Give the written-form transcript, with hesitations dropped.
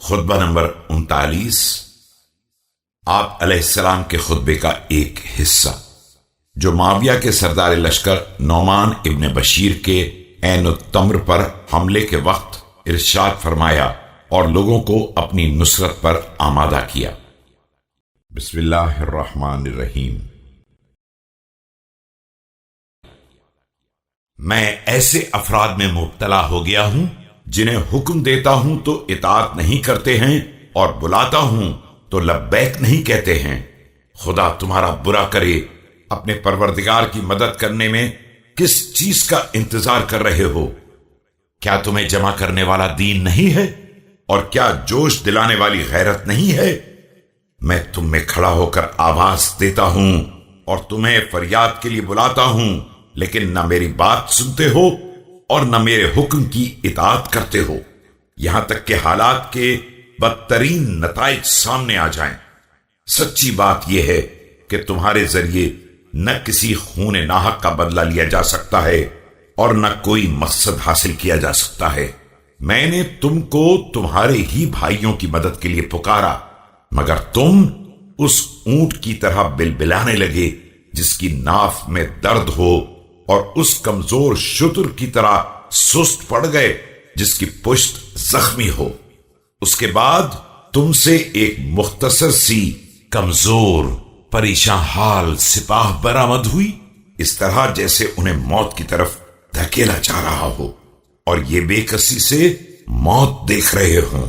خطبہ نمبر 39 آپ علیہ السلام کے خطبے کا ایک حصہ جو معاویہ کے سردار لشکر نعمان ابن بشیر کے عین التمر پر حملے کے وقت ارشاد فرمایا اور لوگوں کو اپنی نصرت پر آمادہ کیا۔ بسم اللہ الرحمن الرحیم۔ میں ایسے افراد میں مبتلا ہو گیا ہوں جنہیں حکم دیتا ہوں تو اطاعت نہیں کرتے ہیں اور بلاتا ہوں تو لبیک نہیں کہتے ہیں۔ خدا تمہارا برا کرے، اپنے پروردگار کی مدد کرنے میں کس چیز کا انتظار کر رہے ہو؟ کیا تمہیں جمع کرنے والا دین نہیں ہے اور کیا جوش دلانے والی غیرت نہیں ہے؟ میں تم میں کھڑا ہو کر آواز دیتا ہوں اور تمہیں فریاد کے لیے بلاتا ہوں، لیکن نہ میری بات سنتے ہو اور نہ میرے حکم کی اطاعت کرتے ہو، یہاں تک کہ حالات کے بدترین نتائج سامنے آ جائیں۔ سچی بات یہ ہے کہ تمہارے ذریعے نہ کسی خون ناحق کا بدلہ لیا جا سکتا ہے اور نہ کوئی مقصد حاصل کیا جا سکتا ہے۔ میں نے تم کو تمہارے ہی بھائیوں کی مدد کے لیے پکارا، مگر تم اس اونٹ کی طرح بلبلانے لگے جس کی ناف میں درد ہو، اور اس کمزور شتر کی طرح سست پڑ گئے جس کی پشت زخمی ہو۔ اس کے بعد تم سے ایک مختصر سی کمزور پریشان حال سپاہ برآمد ہوئی، اس طرح جیسے انہیں موت کی طرف دھکیلا جا رہا ہو اور یہ بے کسی سے موت دیکھ رہے ہوں۔